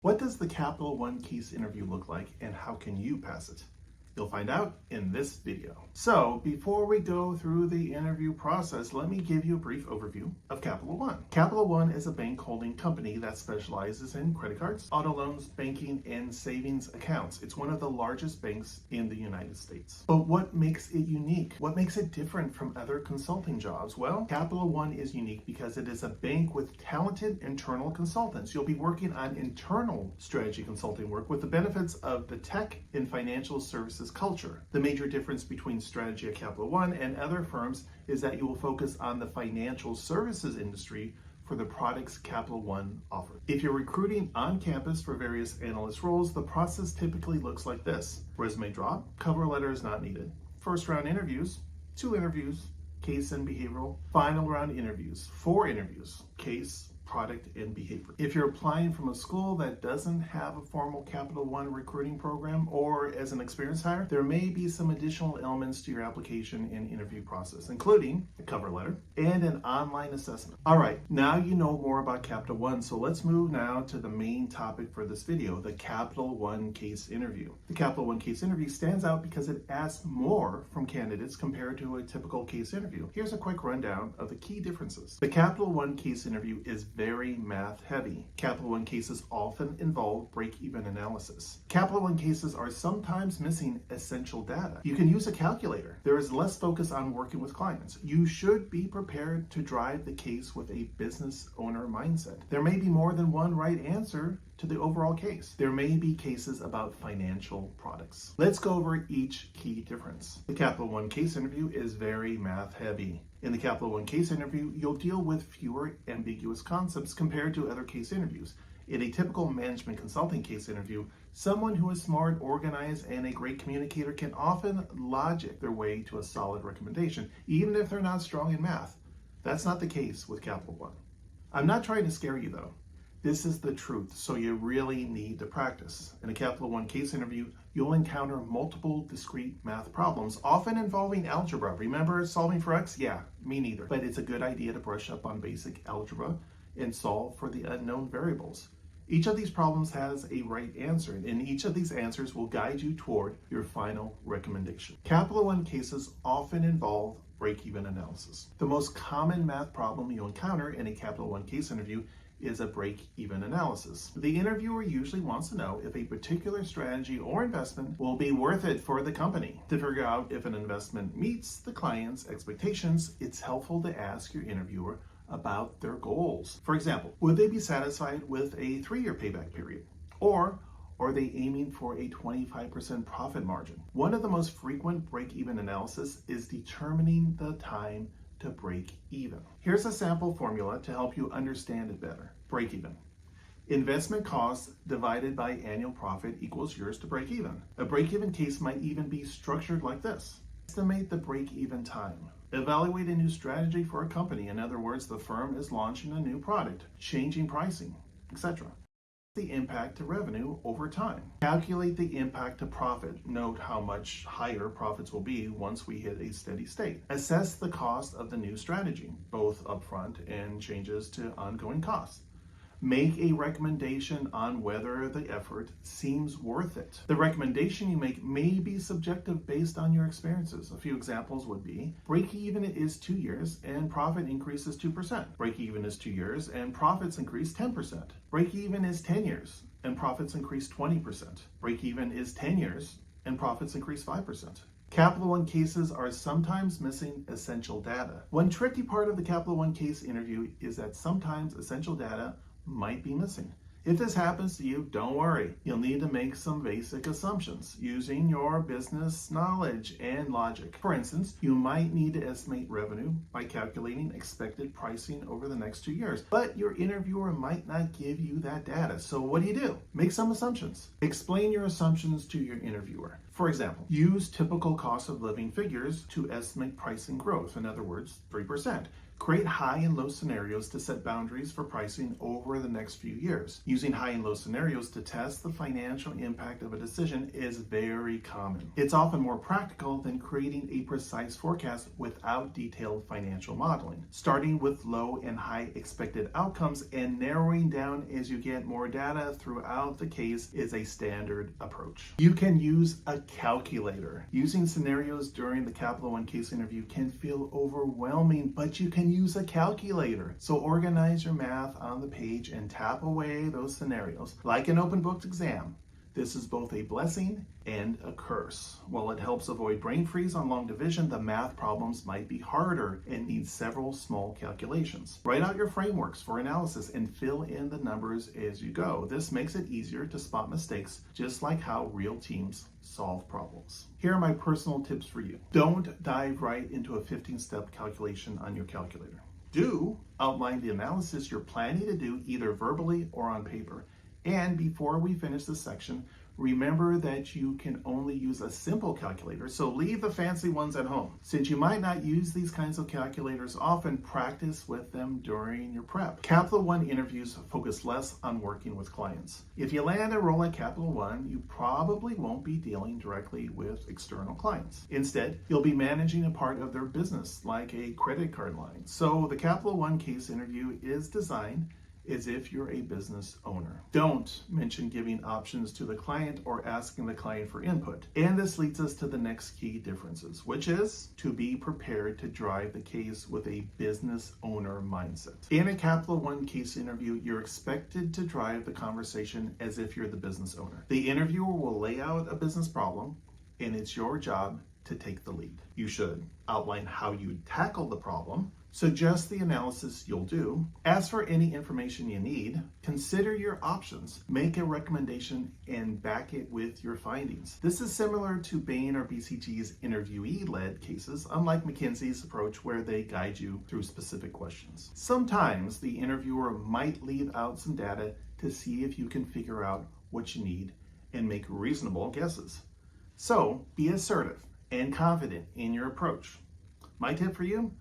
What does the Capital One case interview look like and how can you pass it? You'll find out in this video. So before we go through the interview process, let me give you a brief overview of Capital One. Capital One is a bank holding company that specializes in credit cards, auto loans, banking, and savings accounts. It's one of the largest banks in the United States. But what makes it unique? What makes it different from other consulting jobs? Well, Capital One is unique because it is a bank with talented internal consultants. You'll be working on internal strategy consulting work with the benefits of the tech and financial services culture. The major difference between strategy at Capital One and other firms is that you will focus on the financial services industry for the products Capital One offers. If you're recruiting on campus for various analyst roles, the process typically looks like this. Resume drop, cover letter is not needed. First round interviews, 2 interviews, case and behavioral. Final round interviews, 4 interviews, case, product, and behavior. If you're applying from a school that doesn't have a formal Capital One recruiting program or as an experienced hire, there may be some additional elements to your application and interview process, including a cover letter and an online assessment. All right, now you know more about Capital One, so let's move now to the main topic for this video, the Capital One case interview. The Capital One case interview stands out because it asks more from candidates compared to a typical case interview. Here's a quick rundown of the key differences. The Capital One case interview is very math heavy. Capital One cases often involve break-even analysis. Capital One cases are sometimes missing essential data. You can use a calculator. There is less focus on working with clients. You should be prepared to drive the case with a business owner mindset. There may be more than one right answer to the overall case. There may be cases about financial products. Let's go over each key difference. The Capital One case interview is very math heavy. In the Capital One case interview, you'll deal with fewer ambiguous concepts compared to other case interviews. In a typical management consulting case interview, someone who is smart, organized, and a great communicator can often logic their way to a solid recommendation, even if they're not strong in math. That's not the case with Capital One. I'm not trying to scare you though. This is the truth, so you really need to practice. In a Capital One case interview, you'll encounter multiple discrete math problems, often involving algebra. Remember solving for x? Yeah, me neither. But it's a good idea to brush up on basic algebra and solve for the unknown variables. Each of these problems has a right answer, and each of these answers will guide you toward your final recommendation. Capital One cases often involve break-even analysis. The most common math problem you'll encounter in a Capital One case interview is a break-even analysis. The interviewer usually wants to know if a particular strategy or investment will be worth it for the company. To figure out if an investment meets the client's expectations, it's helpful to ask your interviewer about their goals. For example, would they be satisfied with a 3-year payback period? Or are they aiming for a 25% profit margin? One of the most frequent break-even analysis is determining the time to break even. Here's a sample formula to help you understand it better. Break even. Investment costs divided by annual profit equals yours to break even. A break even case might even be structured like this. Estimate the break even time. Evaluate a new strategy for a company. In other words, the firm is launching a new product, changing pricing, etc. The impact to revenue over time. Calculate the impact to profit. Note how much higher profits will be once we hit a steady state. Assess the cost of the new strategy, both upfront and changes to ongoing costs. Make a recommendation on whether the effort seems worth it. The recommendation you make may be subjective based on your experiences. A few examples would be, break-even is 2 years and profit increases 2%. Break-even is 2 years and profits increase 10%. Break-even is 10 years and profits increase 20%. Break-even is 10 years and profits increase 5%. Capital One cases are sometimes missing essential data. One tricky part of the Capital One case interview is that sometimes essential data might be missing. If this happens to you, don't worry. You'll need to make some basic assumptions using your business knowledge and logic. For instance, you might need to estimate revenue by calculating expected pricing over the next 2 years, but your interviewer might not give you that data. So what do? Make some assumptions. Explain your assumptions to your interviewer. For example, use typical cost of living figures to estimate pricing growth. In other words, 3%. Create high and low scenarios to set boundaries for pricing over the next few years. Using high and low scenarios to test the financial impact of a decision is very common. It's often more practical than creating a precise forecast without detailed financial modeling. Starting with low and high expected outcomes and narrowing down as you get more data throughout the case is a standard approach. You can use a calculator. Using scenarios during the Capital One case interview can feel overwhelming, but you can use a calculator. So organize your math on the page and tap away those scenarios like an open book exam. This is both a blessing and a curse. While it helps avoid brain freeze on long division, the math problems might be harder and need several small calculations. Write out your frameworks for analysis and fill in the numbers as you go. This makes it easier to spot mistakes, just like how real teams solve problems. Here are my personal tips for you. Don't dive right into a 15-step calculation on your calculator. Do outline the analysis you're planning to do either verbally or on paper. And before we finish this section, remember that you can only use a simple calculator, so leave the fancy ones at home. Since you might not use these kinds of calculators often, practice with them during your prep. Capital One interviews focus less on working with clients. If you land a role at Capital One, you probably won't be dealing directly with external clients. Instead, you'll be managing a part of their business, like a credit card line. So the Capital One case interview is designed as if you're a business owner. Don't mention giving options to the client or asking the client for input. And this leads us to the next key differences, which is to be prepared to drive the case with a business owner mindset. In a Capital One case interview, you're expected to drive the conversation as if you're the business owner. The interviewer will lay out a business problem, and it's your job to take the lead. You should outline how you tackle the problem, suggest the analysis you'll do, ask for any information you need, consider your options, make a recommendation, and back it with your findings. This is similar to Bain or BCG's interviewee-led cases, unlike McKinsey's approach where they guide you through specific questions. Sometimes the interviewer might leave out some data to see if you can figure out what you need and make reasonable guesses. So be assertive and confident in your approach. My tip for you: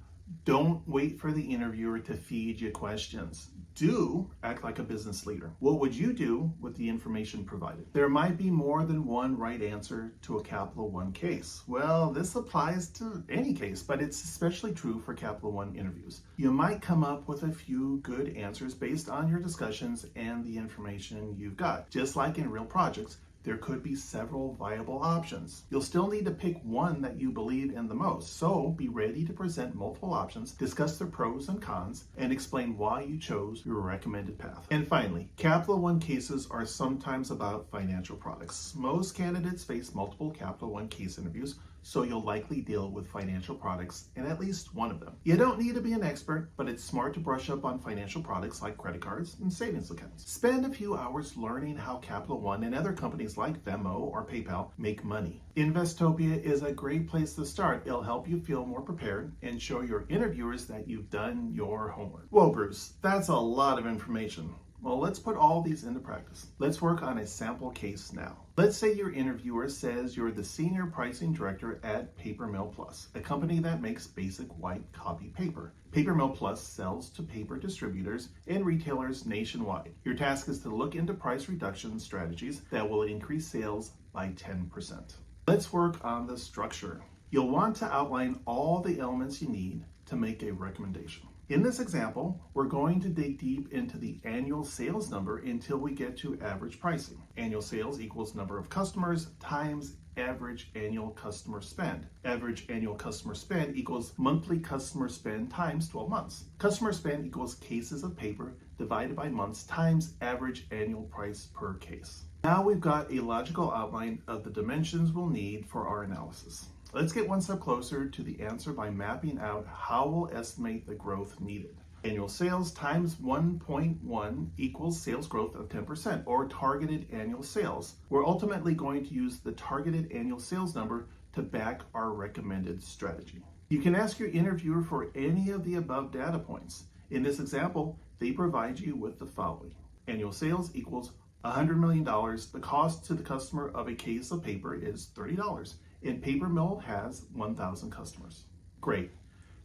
don't wait for the interviewer to feed you questions. Do act like a business leader. What would you do with the information provided? There might be more than one right answer to a Capital One case. Well, this applies to any case, but it's especially true for Capital One interviews. You might come up with a few good answers based on your discussions and the information you've got. Just like in real projects, there could be several viable options. You'll still need to pick one that you believe in the most, so be ready to present multiple options, discuss the pros and cons, and explain why you chose your recommended path. And finally, Capital One cases are sometimes about financial products. Most candidates face multiple Capital One case interviews, so you'll likely deal with financial products in at least one of them. You don't need to be an expert, but it's smart to brush up on financial products like credit cards and savings accounts. Spend a few hours learning how Capital One and other companies like Venmo or PayPal make money. Investopedia is a great place to start. It'll help you feel more prepared and show your interviewers that you've done your homework. Whoa, Bruce, that's a lot of information. Well, let's put all these into practice. Let's work on a sample case now. Let's say your interviewer says you're the senior pricing director at 𝗓𝗄𝗄𝗲, a company that makes basic white copy paper. 𝗓𝗄𝗄𝗲 sells to paper distributors and retailers nationwide. Your task is to look into price reduction strategies that will increase sales by 10%. Let's work on the structure. You'll want to outline all the elements you need to make a recommendation. In this example, we're going to dig deep into the annual sales number until we get to average pricing. Annual sales equals number of customers times average annual customer spend. Average annual customer spend equals monthly customer spend times 12 months. Customer spend equals cases of paper divided by months times average annual price per case. Now we've got a logical outline of the dimensions we'll need for our analysis. Let's get one step closer to the answer by mapping out how we'll estimate the growth needed. Annual sales times 1.1 equals sales growth of 10%, or targeted annual sales. We're ultimately going to use the targeted annual sales number to back our recommended strategy. You can ask your interviewer for any of the above data points. In this example, they provide you with the following. Annual sales equals $100 million. The cost to the customer of a case of paper is $30. And Paper Mill has 1,000 customers. Great.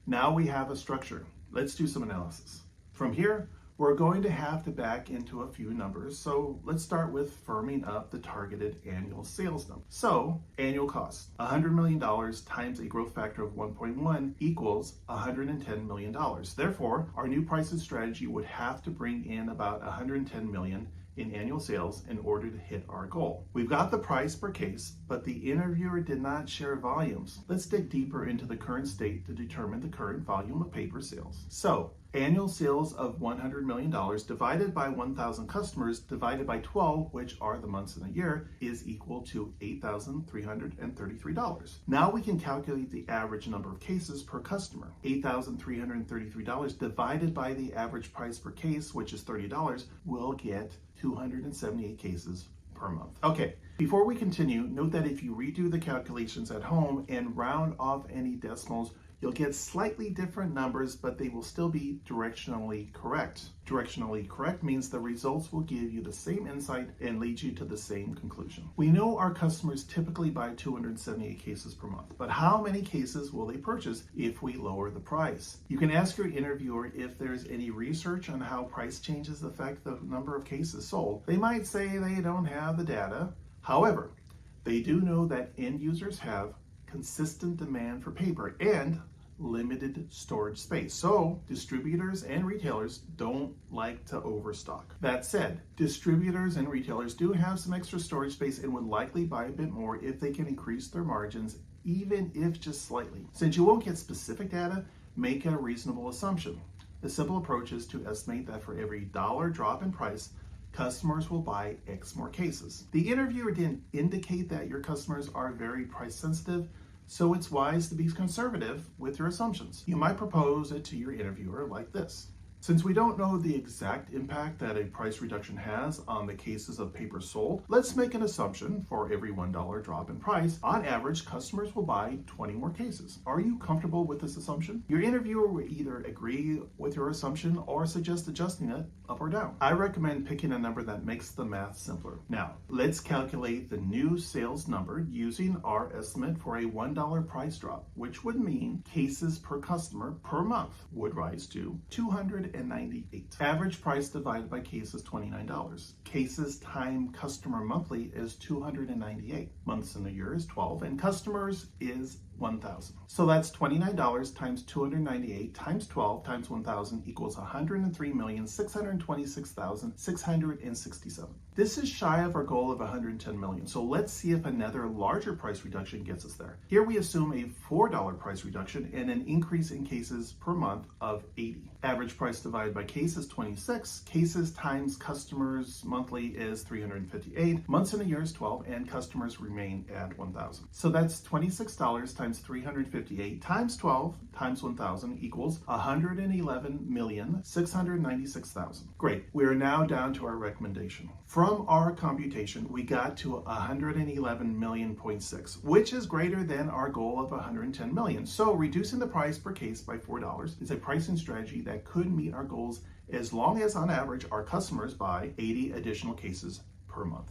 Now we have a structure. let's do some analysis. From here, we're going to have to back into a few numbers. So let's start with firming up the targeted annual sales number. So annual cost, $100 million times a growth factor of 1.1 equals $110 million. Therefore, our new pricing strategy would have to bring in about $110 million in annual sales in order to hit our goal. We've got the price per case, but the interviewer did not share volumes. Let's dig deeper into the current state to determine the current volume of paper sales. So, annual sales of $100 million divided by 1,000 customers divided by 12, which are the months in a year, is equal to $8,333. Now we can calculate the average number of cases per customer. $8,333 divided by the average price per case, which is $30, will get 278 cases per month. Okay, before we continue, note that if you redo the calculations at home and round off any decimals, you'll get slightly different numbers, but they will still be directionally correct. Directionally correct means the results will give you the same insight and lead you to the same conclusion. We know our customers typically buy 278 cases per month, but how many cases will they purchase if we lower the price? You can ask your interviewer if there's any research on how price changes affect the number of cases sold. They might say they don't have the data. However, they do know that end users have consistent demand for paper and limited storage space. So distributors and retailers don't like to overstock. That said, distributors and retailers do have some extra storage space and would likely buy a bit more if they can increase their margins, even if just slightly. Since you won't get specific data, make a reasonable assumption. The simple approach is to estimate that for every $1 drop in price, customers will buy X more cases. The interviewer didn't indicate that your customers are very price sensitive, so it's wise to be conservative with your assumptions. You might propose it to your interviewer like this. Since we don't know the exact impact that a price reduction has on the cases of paper sold, let's make an assumption for every $1 drop in price. On average, customers will buy 20 more cases. Are you comfortable with this assumption? Your interviewer will either agree with your assumption or suggest adjusting it up or down. I recommend picking a number that makes the math simpler. Now, let's calculate the new sales number using our estimate for a $1 price drop, which would mean cases per customer per month would rise to 298. Average price divided by cases, $29. Cases times customer monthly is 298. Months in a year is 12, and customers is 1,000. So that's $29 times 298 times 12 times 1,000 equals $103,626,667. This is shy of our goal of $110 million. So let's see if another larger price reduction gets us there. Here we assume a $4 price reduction and an increase in cases per month of 80. Average price divided by cases, 26. Cases times customers monthly is 358. Months in a year is 12, and customers remain at 1,000. So that's $26 times 358 times 12 times 1,000 equals $111,696,000. Great. We are now down to our recommendation. From our computation, we got to 111 million.6, which is greater than our goal of 110 million. So reducing the price per case by $4 is a pricing strategy that could meet our goals as long as on average our customers buy 80 additional cases per month.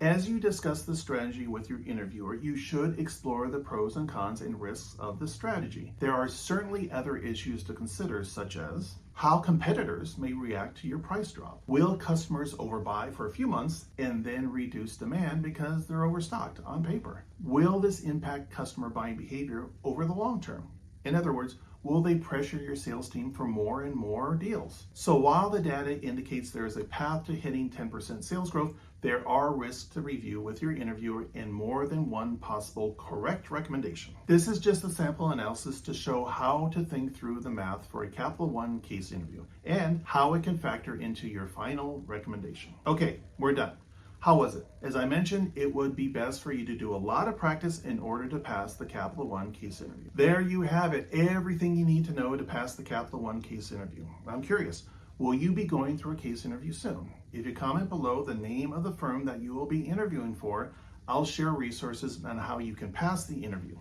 As you discuss the strategy with your interviewer, you should explore the pros and cons and risks of the strategy. There are certainly other issues to consider, such as how competitors may react to your price drop. Will customers overbuy for a few months and then reduce demand because they're overstocked on paper? Will this impact customer buying behavior over the long term? In other words, will they pressure your sales team for more and more deals? So while the data indicates there is a path to hitting 10% sales growth, there are risks to review with your interviewer and more than one possible correct recommendation. This is just a sample analysis to show how to think through the math for a Capital One case interview and how it can factor into your final recommendation. Okay, we're done. How was it? As I mentioned, it would be best for you to do a lot of practice in order to pass the Capital One case interview. There you have it, everything you need to know to pass the Capital One case interview. I'm curious, will you be going through a case interview soon? If you comment below the name of the firm that you will be interviewing for, I'll share resources on how you can pass the interview.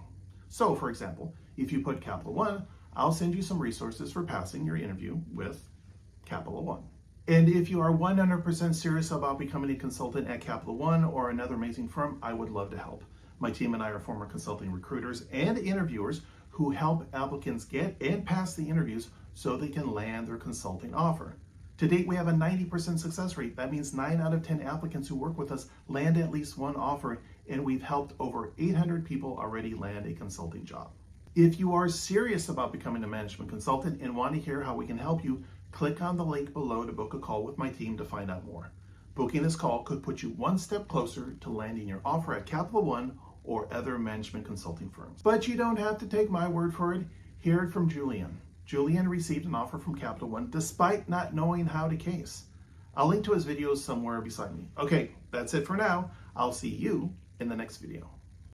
So, for example, if you put Capital One, I'll send you some resources for passing your interview with Capital One. And if you are 100% serious about becoming a consultant at Capital One or another amazing firm, I would love to help. My team and I are former consulting recruiters and interviewers who help applicants get and pass the interviews so they can land their consulting offer. To date, we have a 90% success rate. That means 9 out of 10 applicants who work with us land at least one offer, and we've helped over 800 people already land a consulting job. If you are serious about becoming a management consultant and want to hear how we can help you, click on the link below to book a call with my team to find out more. Booking this call could put you one step closer to landing your offer at Capital One or other management consulting firms. But you don't have to take my word for it. Hear it from Julian. Julian received an offer from Capital One despite not knowing how to case. I'll link to his videos somewhere beside me. Okay, that's it for now. I'll see you in the next video.